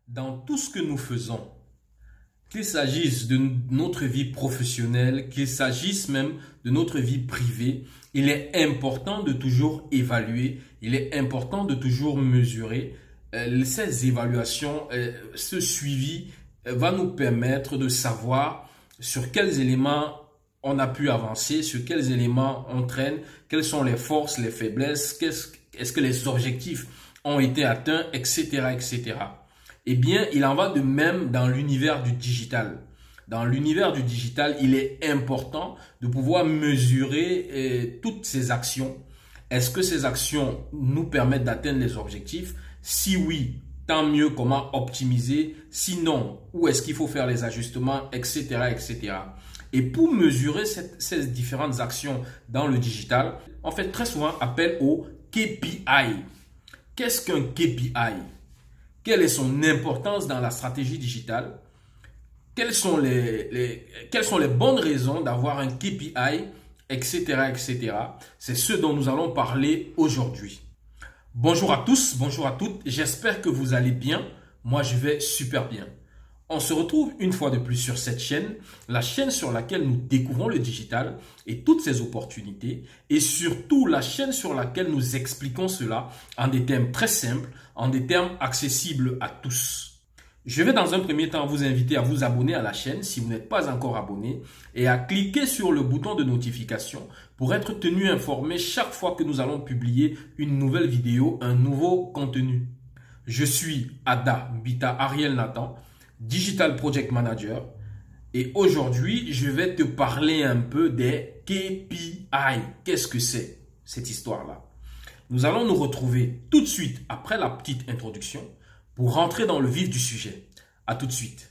Dans tout ce que nous faisons, qu'il s'agisse de notre vie professionnelle, qu'il s'agisse même de notre vie privée, il est important de toujours évaluer, il est important de toujours mesurer. Ces évaluations, ce suivi va nous permettre de savoir sur quels éléments on a pu avancer, sur quels éléments on traîne, quelles sont les forces, les faiblesses, est-ce que les objectifs ont été atteints, etc., etc. Eh bien, il en va de même dans l'univers du digital. Dans l'univers du digital, il est important de pouvoir mesurer toutes ces actions. Est-ce que ces actions nous permettent d'atteindre les objectifs? Si oui, tant mieux, comment optimiser? Sinon, où est-ce qu'il faut faire les ajustements, etc., etc. Et pour mesurer ces différentes actions dans le digital, on fait très souvent appel au KPI. Qu'est-ce qu'un KPI? Quelle est son importance dans la stratégie digitale? Quelles sont les bonnes raisons d'avoir un KPI, etc., etc. C'est ce dont nous allons parler aujourd'hui. Bonjour à tous, bonjour à toutes. J'espère que vous allez bien. Moi, je vais super bien. On se retrouve une fois de plus sur cette chaîne, la chaîne sur laquelle nous découvrons le digital et toutes ses opportunités, et surtout la chaîne sur laquelle nous expliquons cela en des termes très simples, en des termes accessibles à tous. Je vais dans un premier temps vous inviter à vous abonner à la chaîne si vous n'êtes pas encore abonné et à cliquer sur le bouton de notification pour être tenu informé chaque fois que nous allons publier une nouvelle vidéo, un nouveau contenu. Je suis Ada Mbita Ariel Nathan, Digital Project Manager, et aujourd'hui je vais te parler un peu des KPI. Qu'est-ce que c'est cette histoire-là? Nous allons nous retrouver tout de suite après la petite introduction pour rentrer dans le vif du sujet. À tout de suite.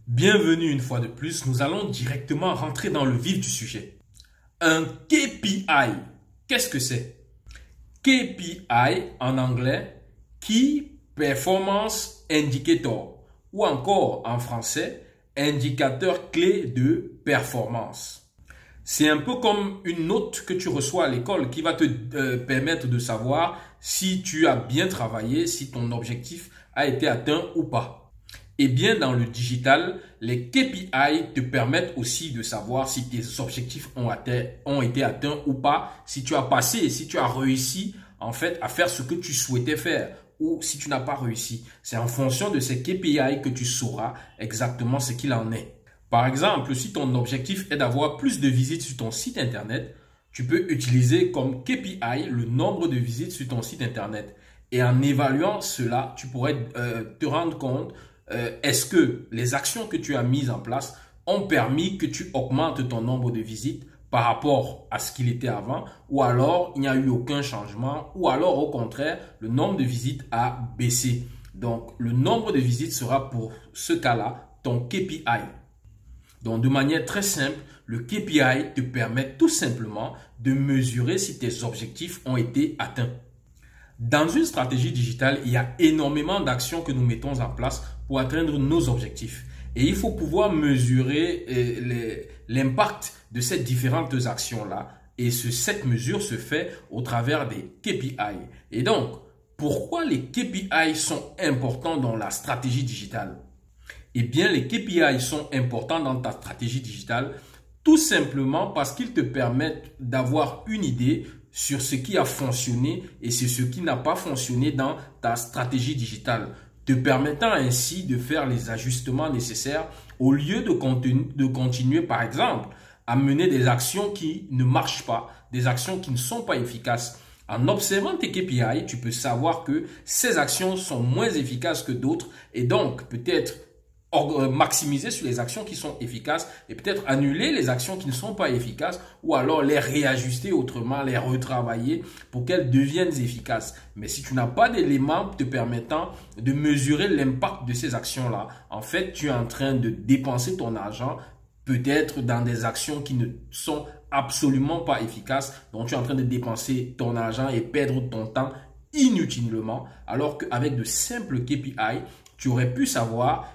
Bienvenue une fois de plus, nous allons directement rentrer dans le vif du sujet. Un KPI, qu'est-ce que c'est? KPI en anglais, Key Performance Indicator, ou encore en français, indicateur clé de performance. C'est un peu comme une note que tu reçois à l'école qui va te permettre de savoir si tu as bien travaillé, si ton objectif a été atteint ou pas. Et bien dans le digital, les KPI te permettent aussi de savoir si tes objectifs ont été atteints ou pas, si tu as passé, si tu as réussi en fait à faire ce que tu souhaitais faire ou si tu n'as pas réussi. C'est en fonction de ces KPI que tu sauras exactement ce qu'il en est. Par exemple, si ton objectif est d'avoir plus de visites sur ton site internet, tu peux utiliser comme KPI le nombre de visites sur ton site internet. Et en évaluant cela, tu pourrais te rendre compte est-ce que les actions que tu as mises en place ont permis que tu augmentes ton nombre de visites par rapport à ce qu'il était avant, ou alors il n'y a eu aucun changement, ou alors au contraire, le nombre de visites a baissé. Donc, le nombre de visites sera pour ce cas-là ton KPI. Donc, de manière très simple, le KPI te permet tout simplement de mesurer si tes objectifs ont été atteints. Dans une stratégie digitale, il y a énormément d'actions que nous mettons en place pour atteindre nos objectifs. Et il faut pouvoir mesurer l'impact de ces différentes actions-là. Et cette mesure se fait au travers des KPI. Et donc, pourquoi les KPI sont importants dans la stratégie digitale? Eh bien, les KPI sont importants dans ta stratégie digitale tout simplement parce qu'ils te permettent d'avoir une idée sur ce qui a fonctionné et sur ce qui n'a pas fonctionné dans ta stratégie digitale, te permettant ainsi de faire les ajustements nécessaires au lieu de continuer, par exemple, à mener des actions qui ne marchent pas, des actions qui ne sont pas efficaces. En observant tes KPI, tu peux savoir que ces actions sont moins efficaces que d'autres et donc peut-être maximiser sur les actions qui sont efficaces et peut-être annuler les actions qui ne sont pas efficaces ou alors les réajuster autrement, les retravailler pour qu'elles deviennent efficaces. Mais si tu n'as pas d'éléments te permettant de mesurer l'impact de ces actions-là, en fait, tu es en train de dépenser ton argent peut-être dans des actions qui ne sont absolument pas efficaces. Donc, tu es en train de dépenser ton argent et perdre ton temps inutilement, alors qu'avec de simples KPI, tu aurais pu savoir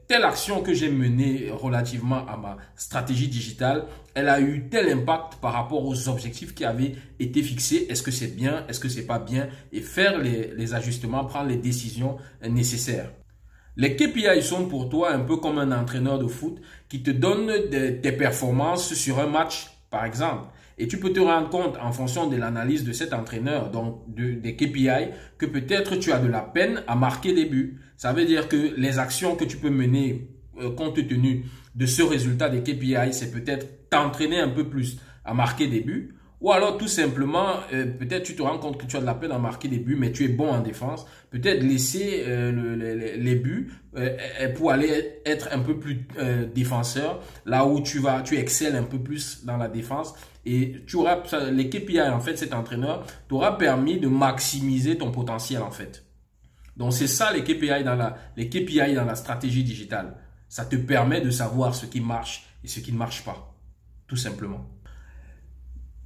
telle action que j'ai menée relativement à ma stratégie digitale, elle a eu tel impact par rapport aux objectifs qui avaient été fixés. Est-ce que c'est bien? Est-ce que c'est pas bien? Et faire les ajustements, prendre les décisions nécessaires. Les KPI sont pour toi un peu comme un entraîneur de foot qui te donne tes performances sur un match, par exemple. Et tu peux te rendre compte en fonction de l'analyse de cet entraîneur, donc des KPI, que peut-être tu as de la peine à marquer des buts. Ça veut dire que les actions que tu peux mener compte tenu de ce résultat des KPI, c'est peut-être t'entraîner un peu plus à marquer des buts. Ou alors tout simplement, peut-être tu te rends compte que tu as de la peine à marquer des buts, mais tu es bon en défense. Peut-être laisser les buts pour aller être un peu plus défenseur, là où tu excelles un peu plus dans la défense. Et les KPI, en fait, cet entraîneur t'aura permis de maximiser ton potentiel, en fait. Donc, c'est ça les KPI dans la stratégie digitale. Ça te permet de savoir ce qui marche et ce qui ne marche pas, tout simplement.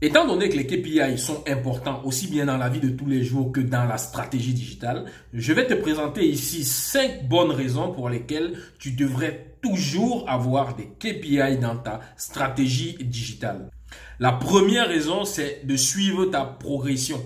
Étant donné que les KPI sont importants aussi bien dans la vie de tous les jours que dans la stratégie digitale, je vais te présenter ici 5 bonnes raisons pour lesquelles tu devrais toujours avoir des KPI dans ta stratégie digitale. La première raison, c'est de suivre ta progression.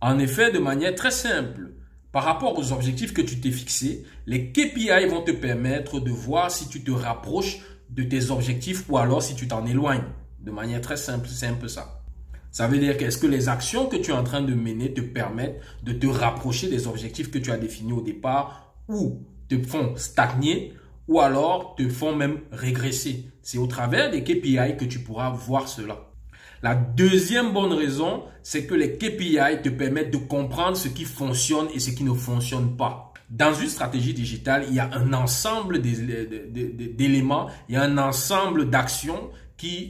En effet, de manière très simple, par rapport aux objectifs que tu t'es fixés, les KPI vont te permettre de voir si tu te rapproches de tes objectifs ou alors si tu t'en éloignes. De manière très simple, c'est un peu ça. Ça veut dire qu'est-ce que les actions que tu es en train de mener te permettent de te rapprocher des objectifs que tu as définis au départ ou te font stagner ou alors te font même régresser. C'est au travers des KPI que tu pourras voir cela. La deuxième bonne raison, c'est que les KPI te permettent de comprendre ce qui fonctionne et ce qui ne fonctionne pas. Dans une stratégie digitale, il y a un ensemble d'éléments, il y a un ensemble d'actions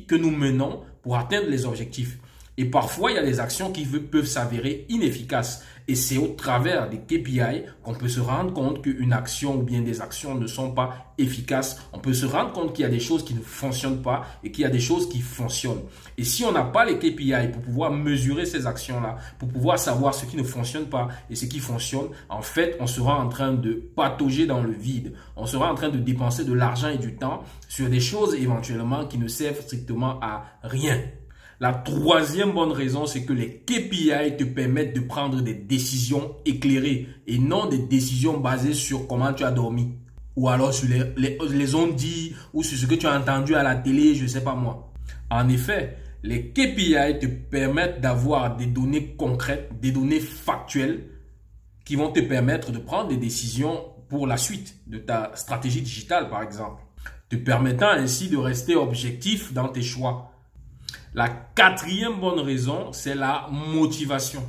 que nous menons pour atteindre les objectifs. Et parfois, il y a des actions qui peuvent s'avérer inefficaces. Et c'est au travers des KPI qu'on peut se rendre compte qu'une action ou bien des actions ne sont pas efficaces. On peut se rendre compte qu'il y a des choses qui ne fonctionnent pas et qu'il y a des choses qui fonctionnent. Et si on n'a pas les KPI pour pouvoir mesurer ces actions-là, pour pouvoir savoir ce qui ne fonctionne pas et ce qui fonctionne, en fait, on sera en train de patauger dans le vide. On sera en train de dépenser de l'argent et du temps sur des choses éventuellement qui ne servent strictement à rien. La troisième bonne raison, c'est que les KPI te permettent de prendre des décisions éclairées et non des décisions basées sur comment tu as dormi ou alors sur les on-dit ou sur ce que tu as entendu à la télé, je ne sais pas moi. En effet, les KPI te permettent d'avoir des données concrètes, des données factuelles qui vont te permettre de prendre des décisions pour la suite de ta stratégie digitale, par exemple, te permettant ainsi de rester objectif dans tes choix. La quatrième bonne raison, c'est la motivation.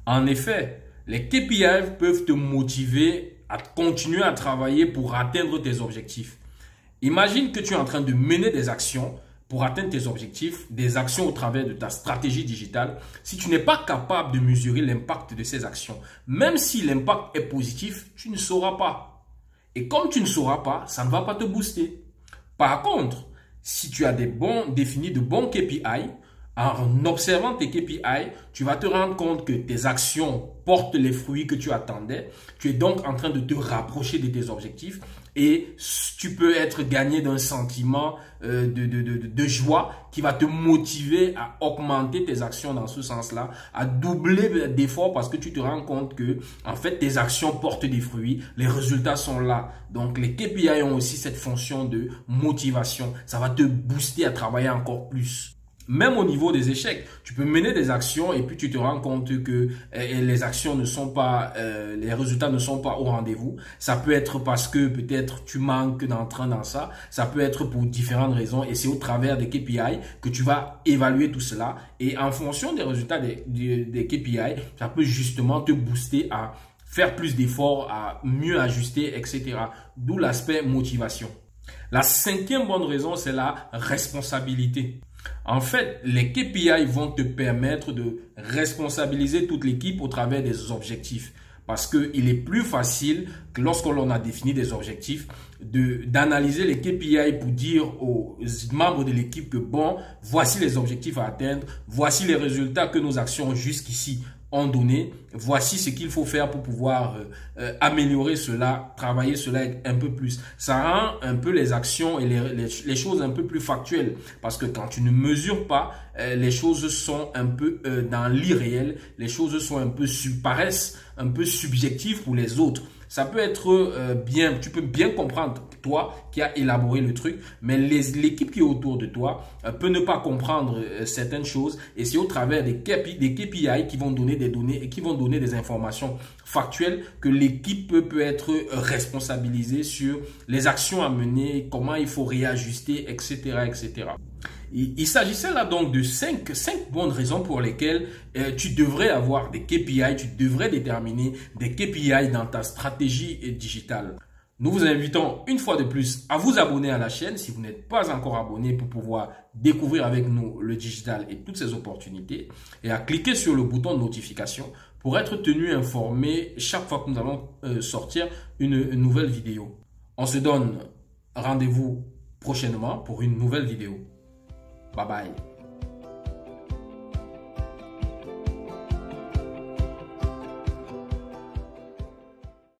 En effet, les KPI peuvent te motiver à continuer à travailler pour atteindre tes objectifs. Imagine que tu es en train de mener des actions pour atteindre tes objectifs, des actions au travers de ta stratégie digitale. Si tu n'es pas capable de mesurer l'impact de ces actions, même si l'impact est positif, tu ne sauras pas. Et comme tu ne sauras pas, ça ne va pas te booster. Par contre, si tu as défini de bons KPI, en observant tes KPI, tu vas te rendre compte que tes actions portent les fruits que tu attendais. Tu es donc en train de te rapprocher de tes objectifs et tu peux être gagné d'un sentiment de joie qui va te motiver à augmenter tes actions dans ce sens-là, à doubler d'efforts parce que tu te rends compte que en fait tes actions portent des fruits, les résultats sont là. Donc les KPI ont aussi cette fonction de motivation. Ça va te booster à travailler encore plus. Même au niveau des échecs, tu peux mener des actions et puis tu te rends compte que les actions ne sont pas, les résultats ne sont pas au rendez-vous. Ça peut être parce que peut-être tu manques d'entrain dans ça. Ça peut être pour différentes raisons et c'est au travers des KPI que tu vas évaluer tout cela. Et en fonction des résultats des KPI, ça peut justement te booster à faire plus d'efforts, à mieux ajuster, etc. D'où l'aspect motivation. La cinquième bonne raison, c'est la responsabilité. En fait, les KPI vont te permettre de responsabiliser toute l'équipe au travers des objectifs. Parce qu'il est plus facile que lorsqu'on a défini des objectifs, d'analyser les KPI pour dire aux membres de l'équipe que bon, voici les objectifs à atteindre, voici les résultats que nos actions jusqu'ici ont donné. Voici ce qu'il faut faire pour pouvoir améliorer cela, travailler cela un peu plus. Ça rend un peu les actions et les choses un peu plus factuelles. Parce que quand tu ne mesures pas, les choses sont un peu dans l'irréel. Les choses sont un peu paraissent un peu subjectives pour les autres. Ça peut être bien, tu peux bien comprendre, toi qui as élaboré le truc, mais l'équipe qui est autour de toi peut ne pas comprendre certaines choses, et c'est au travers des KPI qui vont donner des données et qui vont donner des informations factuelles que l'équipe peut être responsabilisée sur les actions à mener, comment il faut réajuster, etc., etc. Il s'agissait là donc de 5 bonnes raisons pour lesquelles tu devrais avoir des KPI, tu devrais déterminer des KPI dans ta stratégie digitale. Nous vous invitons une fois de plus à vous abonner à la chaîne si vous n'êtes pas encore abonné pour pouvoir découvrir avec nous le digital et toutes ses opportunités, et à cliquer sur le bouton de notification pour être tenu informé chaque fois que nous allons sortir une nouvelle vidéo. On se donne rendez-vous prochainement pour une nouvelle vidéo. Bye bye.